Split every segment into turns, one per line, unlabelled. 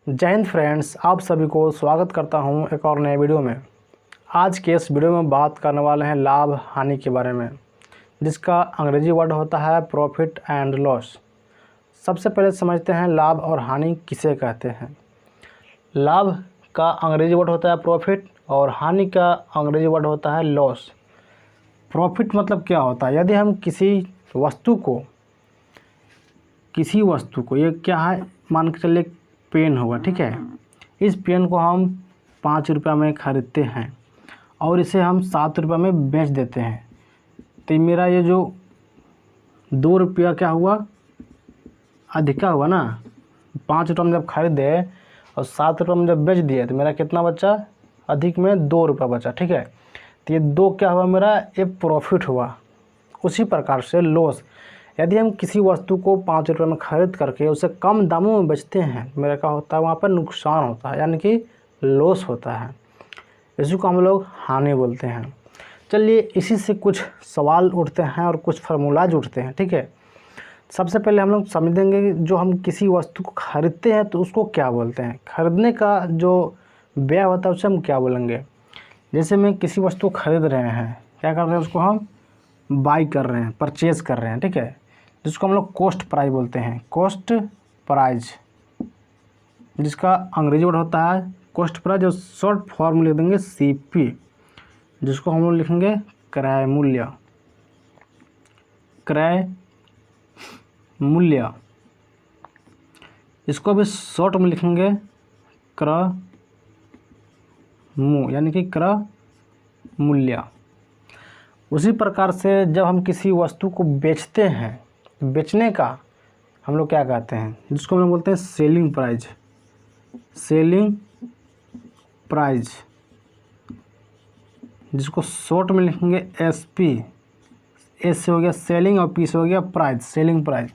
जय हिंद फ्रेंड्स, आप सभी को स्वागत करता हूं एक और नए वीडियो में। आज के इस वीडियो में बात करने वाले हैं लाभ हानि के बारे में, जिसका अंग्रेजी वर्ड होता है प्रॉफिट एंड लॉस। सबसे पहले समझते हैं लाभ और हानि किसे कहते हैं। लाभ का अंग्रेजी वर्ड होता है प्रॉफिट और हानि का अंग्रेजी वर्ड होता है लॉस। प्रॉफिट मतलब क्या होता है? यदि हम किसी वस्तु को ये क्या है, मान के चलिए पेन होगा, ठीक है। इस पेन को हम 5 रुपये में ख़रीदते हैं और इसे हम 7 रुपये में बेच देते हैं, तो मेरा ये जो 2 रुपया क्या हुआ, अधिका हुआ ना। 5 रुपये में जब खरीदे और 7 रुपये में जब बेच दिए तो मेरा कितना बचा? अधिक में 2 रुपया बचा, ठीक है। तो ये 2 क्या हुआ मेरा? ये प्रॉफिट हुआ। उसी प्रकार से लॉस, यदि हम किसी वस्तु को 5 रुपये में ख़रीद करके उसे कम दामों में बेचते हैं, मेरा क्या होता है? वहाँ पर नुकसान होता है, यानी कि लॉस होता है। इसी को हम लोग हानि बोलते हैं। चलिए, इसी से कुछ सवाल उठते हैं और कुछ फार्मूलाज उठते हैं, ठीक है। सबसे पहले हम लोग समझेंगे कि जो हम किसी वस्तु को ख़रीदते हैं तो उसको क्या बोलते हैं। ख़रीदने का जो व्यय होता है उसे हम क्या बोलेंगे। जैसे मैं किसी वस्तु को ख़रीद रहे हैं, क्या कर रहे हैं? उसको हम बाई कर रहे हैं, परचेज़ कर रहे हैं, ठीक है, जिसको हम लोग कॉस्ट प्राइस बोलते हैं। कॉस्ट प्राइस, जिसका अंग्रेजी वर्ड होता है कॉस्ट प्राइस, जो शॉर्ट फॉर्म लिख देंगे CP, जिसको हम लोग लिखेंगे क्रय मूल्य। क्रय मूल्य, इसको भी शॉर्ट में लिखेंगे मू, यानी कि क्रय मूल्य। उसी प्रकार से जब हम किसी वस्तु को बेचते हैं, बेचने का हम लोग क्या कहते हैं? जिसको हम लोग बोलते हैं सेलिंग प्राइस। सेलिंग प्राइस, जिसको शॉर्ट में लिखेंगे SP। S से हो गया सेलिंग और P से हो गया प्राइस, सेलिंग प्राइस,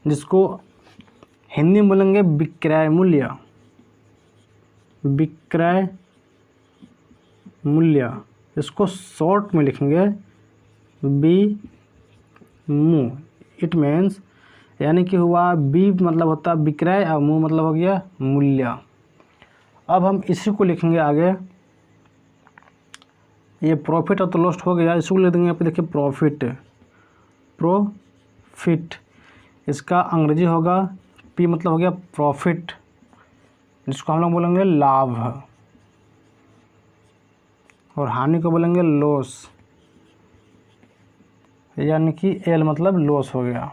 जिसको हिंदी में बोलेंगे विक्रय मूल्य। विक्रय मूल्य, इसको शॉर्ट में लिखेंगे BMU। इट मीन्स, यानी कि हुआ बी मतलब होता है विक्रय और मू मतलब हो गया मूल्य। अब हम इसी को लिखेंगे आगे, ये प्रॉफिट और तो लॉस हो गया, इसको लिख देंगे यहाँ पे, देखिए प्रॉफिट। प्रॉफिट, इसका अंग्रेजी होगा P मतलब हो गया प्रॉफिट, जिसको हम लोग बोलेंगे लाभ, और हानि को बोलेंगे लॉस, यानी कि L मतलब लॉस हो गया,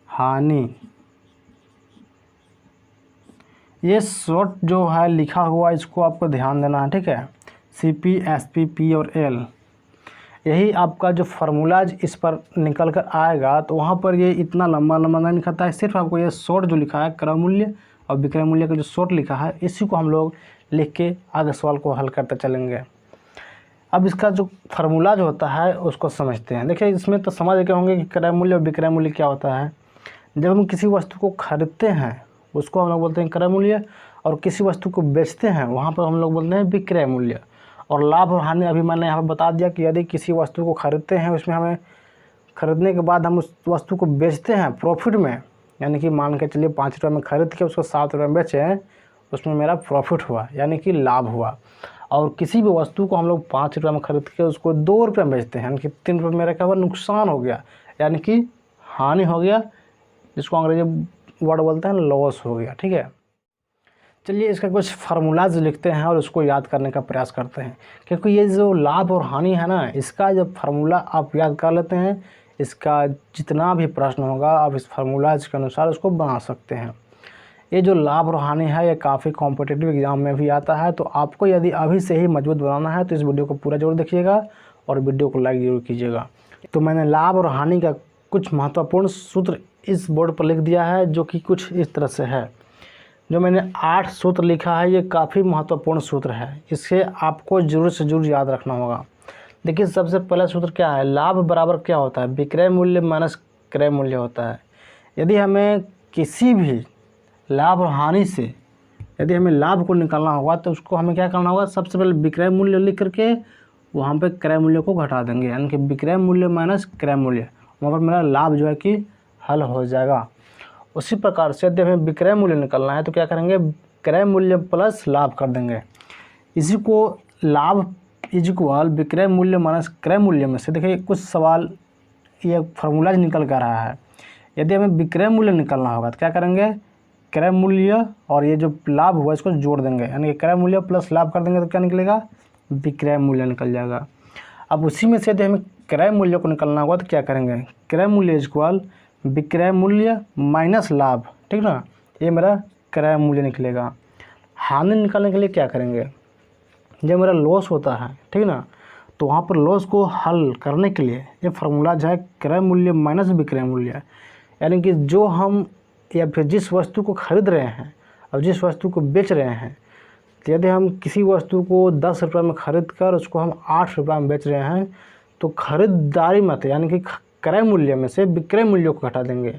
हानि। ये शॉर्ट जो है लिखा हुआ, इसको आपको ध्यान देना है, ठीक है। CP, SP, P और L, यही आपका जो फार्मूलाज इस पर निकल कर आएगा, तो वहाँ पर ये इतना लंबा नहीं लिखता है। सिर्फ आपको ये शॉर्ट जो लिखा है क्रय मूल्य और विक्रय मूल्य का जो शॉर्ट लिखा है, इसी को हम लोग लिख के आगे सवाल को हल करते चलेंगे। अब इसका जो फार्मूला जो होता है उसको समझते हैं। देखिए, इसमें तो समझ गए होंगे कि क्रय मूल्य और विक्रय मूल्य क्या होता है। जब हम किसी वस्तु को खरीदते हैं उसको हम लोग बोलते हैं क्रय मूल्य, और किसी वस्तु को बेचते हैं वहाँ पर हम लोग बोलते हैं विक्रय मूल्य। और लाभ और हानि अभी मैंने यहाँ पर बता दिया कि यदि किसी वस्तु को खरीदते हैं, उसमें हमें खरीदने के बाद हम उस वस्तु को बेचते हैं प्रॉफिट में, यानी कि मान के चलिए 5 रुपये में खरीद के उसको 7 रुपये में बेचें, उसमें मेरा प्रॉफिट हुआ, यानी कि लाभ हुआ। और किसी भी वस्तु को हम लोग 5 रुपये में खरीद के उसको 2 रुपये में बेचते हैं, यानी कि 3 रुपये मेरा क्या हुआ? नुकसान हो गया, यानी कि हानि हो गया, जिसको अंग्रेजी वर्ड बोलते हैं लॉस हो गया, ठीक है। चलिए, इसका कुछ फार्मूलाज लिखते हैं और उसको याद करने का प्रयास करते हैं, क्योंकि ये जो लाभ और हानि है ना, इसका जब फार्मूला आप याद कर लेते हैं, इसका जितना भी प्रश्न होगा आप इस फार्मूलाज के अनुसार उसको बना सकते हैं। ये जो लाभ और हानि है ये काफ़ी कॉम्पिटिटिव एग्जाम में भी आता है, तो आपको यदि अभी से ही मजबूत बनाना है तो इस वीडियो को पूरा जरूर देखिएगा और वीडियो को लाइक जरूर कीजिएगा। तो मैंने लाभ और हानि का कुछ महत्वपूर्ण सूत्र इस बोर्ड पर लिख दिया है, जो कि कुछ इस तरह से है। जो मैंने 8 सूत्र लिखा है, ये काफ़ी महत्वपूर्ण सूत्र है, इसे आपको ज़रूर से ज़रूर याद रखना होगा। देखिए, सबसे पहला सूत्र क्या है? लाभ बराबर क्या होता है? विक्रय मूल्य माइनस क्रय मूल्य होता है। यदि हमें किसी भी लाभ और हानि से यदि हमें लाभ को निकालना होगा तो उसको हमें क्या करना होगा? सबसे पहले विक्रय मूल्य लिख करके वहाँ पे क्रय मूल्य को घटा देंगे, यानी कि विक्रय मूल्य माइनस क्रय मूल्य, वहाँ पर मेरा लाभ जो है कि हल हो जाएगा। उसी प्रकार से यदि हमें विक्रय मूल्य निकालना है तो क्या करेंगे, क्रय मूल्य प्लस लाभ कर देंगे। इसी को लाभ इज इक्वल विक्रय मूल्य माइनस क्रय मूल्य में से देखिए कुछ सवाल ये फार्मूला निकल कर रहा है। यदि हमें विक्रय मूल्य निकालना होगा तो क्या करेंगे, क्रय मूल्य और ये जो लाभ हुआ इसको जोड़ देंगे, यानी कि क्रय मूल्य प्लस लाभ कर देंगे तो क्या निकलेगा, विक्रय मूल्य निकल जाएगा। अब उसी में से यदि हमें क्रय मूल्य को निकालना होगा तो क्या करेंगे, क्रय मूल्य इज इक्वल विक्रय मूल्य माइनस लाभ, ठीक ना, ये मेरा क्रय मूल्य निकलेगा। हानि निकालने के लिए क्या करेंगे, जब मेरा लॉस होता है, ठीक ना, तो वहाँ पर लॉस को हल करने के लिए ये फार्मूला जो है क्रय मूल्य माइनस विक्रय मूल्य, यानी कि जो हम या फिर जिस वस्तु को खरीद रहे हैं और जिस वस्तु को बेच रहे हैं, तो यदि हम किसी वस्तु को 10 रुपये में खरीद कर उसको हम 8 रुपये में बेच रहे हैं तो खरीदारी मत यानी कि क्रय मूल्य में से विक्रय मूल्य को घटा देंगे।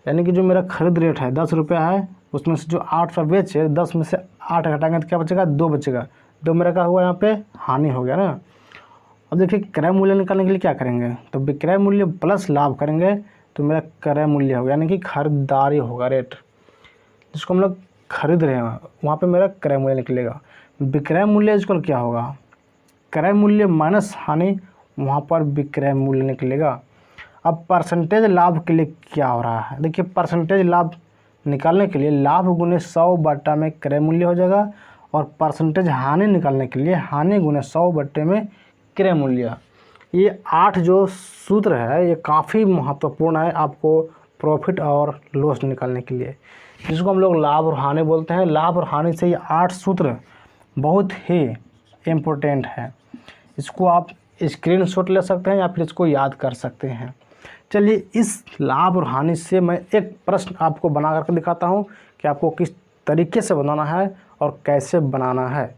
यानी कि जो मेरा खरीद रेट है 10 रुपया है, उसमें से जो 8 रुपये बेचे 10 में से 8 घटाएंगे तो क्या बचेगा, 2 बचेगा। 2 मेरा क्या हुआ, यहाँ पे हानि हो गया ना। अब देखिए क्रय मूल्य निकालने के लिए क्या करेंगे, तो विक्रय मूल्य प्लस लाभ करेंगे तो मेरा क्रय मूल्य होगा, यानी कि खरीदारी होगा, रेट जिसको हम लोग खरीद रहे हैं वहाँ पे मेरा क्रय मूल्य निकलेगा। विक्रय मूल्य इसको क्या होगा, क्रय मूल्य माइनस हानि, वहाँ पर विक्रय मूल्य निकलेगा। अब परसेंटेज लाभ के लिए क्या हो रहा है, देखिए परसेंटेज लाभ निकालने के लिए लाभ गुने 100 बट्टा में क्रय मूल्य हो जाएगा, और परसेंटेज हानि निकालने के लिए हानि गुने 100 बट्टे में क्रय मूल्य। ये 8 जो सूत्र है ये काफ़ी महत्वपूर्ण है आपको प्रॉफिट और लॉस निकालने के लिए, जिसको हम लोग लाभ और हानि बोलते हैं। लाभ और हानि से ये 8 सूत्र बहुत ही इम्पोर्टेंट है। इसको आप स्क्रीनशॉट ले सकते हैं या फिर इसको याद कर सकते हैं। चलिए इस लाभ और हानि से मैं एक प्रश्न आपको बना करके दिखाता हूँ कि आपको किस तरीके से बनाना है और कैसे बनाना है।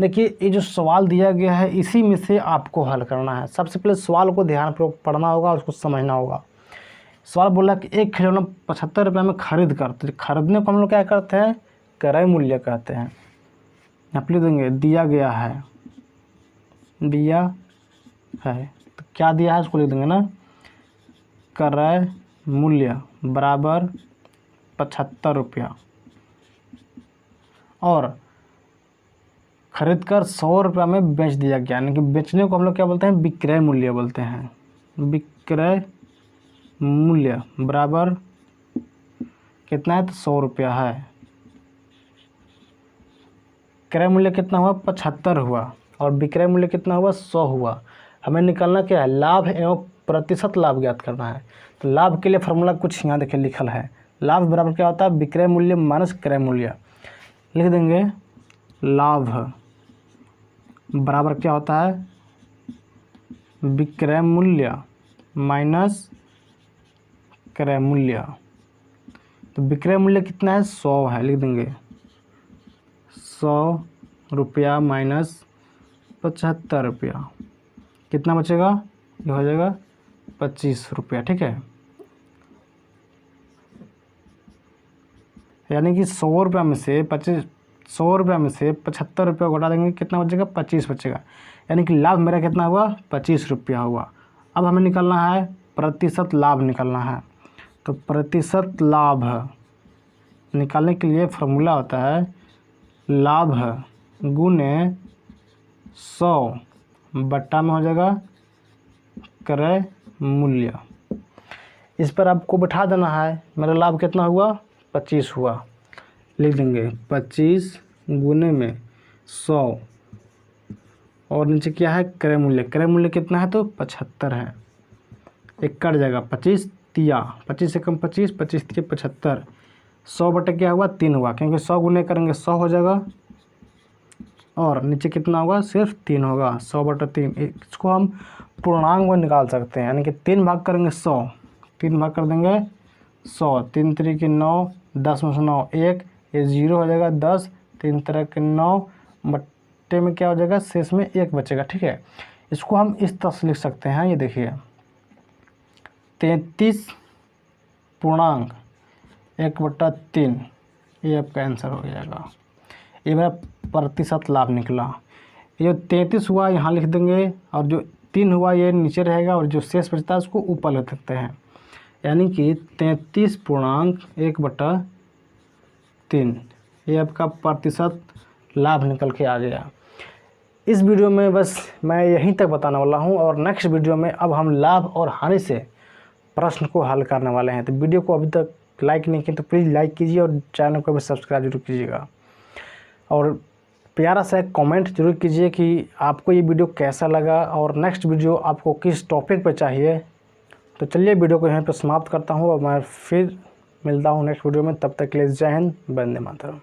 देखिए ये जो सवाल दिया गया है इसी में से आपको हल करना है। सबसे पहले सवाल को ध्यानपूर्वक पढ़ना होगा, उसको समझना होगा। सवाल बोला कि एक खिलौना 75 रुपये में खरीद कर, तो खरीदने को हम लोग क्या करते हैं, क्रय मूल्य कहते हैं। यहाँ लिख देंगे दिया गया है, दिया है तो क्या दिया है उसको लिख देंगे ना, क्रय मूल्य बराबर 75 रुपया, और खरीद कर 100 रुपये में बेच दिया गया, यानी कि बेचने को हम लोग क्या बोलते हैं, विक्रय मूल्य बोलते हैं। विक्रय मूल्य बराबर कितना है, तो 100 रुपया है। क्रय मूल्य कितना हुआ, 75 हुआ, और विक्रय मूल्य कितना हुआ, 100 हुआ। हमें निकालना क्या है, लाभ एवं प्रतिशत लाभ ज्ञात करना है। तो लाभ के लिए फार्मूला कुछ यहाँ देखिए लिखल है, लाभ बराबर क्या होता है, विक्रय मूल्य माइनस क्रय मूल्य। लिख देंगे लाभ बराबर क्या होता है, विक्रय मूल्य माइनस क्रय मूल्य। तो विक्रय मूल्य कितना है, 100 है, लिख देंगे 100 रुपया माइनस 75 रुपया, कितना बचेगा, ये हो जाएगा 25 रुपया, ठीक है। यानी कि 100 रुपये में से 75 रुपये घटा देंगे, कितना बचेगा, 25 बचेगा। यानी कि लाभ मेरा कितना हुआ, 25 रुपया हुआ। अब हमें निकालना है प्रतिशत लाभ निकालना है। तो प्रतिशत लाभ निकालने के लिए फार्मूला होता है लाभ गुने 100 बट्टा में हो जाएगा क्रय मूल्य। इस पर आपको बैठा देना है, मेरा लाभ कितना हुआ, 25 हुआ। लिख देंगे 25 गुने में 100, और नीचे क्या है, क्रय मूल्य। क्रय मूल्य कितना है, तो 75 है, एक कट जाएगा, 25 तिया 25 से कम 25, 25 तिया 75। 100 बटे क्या हुआ, 3 हुआ, क्योंकि 100 गुने करेंगे 100 हो जाएगा, और नीचे कितना होगा, सिर्फ 3 होगा, 100 बटे 3। इसको हम पूर्णांक में निकाल सकते हैं, यानी कि 3 भाग करेंगे 100, 3 भाग कर देंगे 100, 3 3 9, 10 में से 9 1, ये 0 हो जाएगा 10, 3 3 9 बट्टे में क्या हो जाएगा, शेष में 1 बचेगा, ठीक है। इसको हम इस तरह से लिख सकते हैं, ये देखिए 33 पूर्णांक 1/3, ये आपका आंसर हो जाएगा। ये मेरा प्रतिशत लाभ निकला। ये जो 33 हुआ यहाँ लिख देंगे, और जो 3 हुआ ये नीचे रहेगा, और जो शेष बचता है उसको ऊपर लिख सकते हैं। यानी कि 33.1/3 ये आपका प्रतिशत लाभ निकल के आ गया। इस वीडियो में बस मैं यहीं तक बताने वाला हूं और नेक्स्ट वीडियो में अब हम लाभ और हानि से प्रश्न को हल करने वाले हैं। तो वीडियो को अभी तक लाइक नहीं किया तो प्लीज़ लाइक कीजिए और चैनल को भी सब्सक्राइब जरूर कीजिएगा और प्यारा सा एक कमेंट जरूर कीजिए कि आपको ये वीडियो कैसा लगा और नेक्स्ट वीडियो आपको किस टॉपिक पर चाहिए। तो चलिए वीडियो को यहाँ पर समाप्त करता हूँ और मैं फिर मिलता हूँ नेक्स्ट वीडियो में। तब तक के लिए जय हिंद, वंदे मातरम।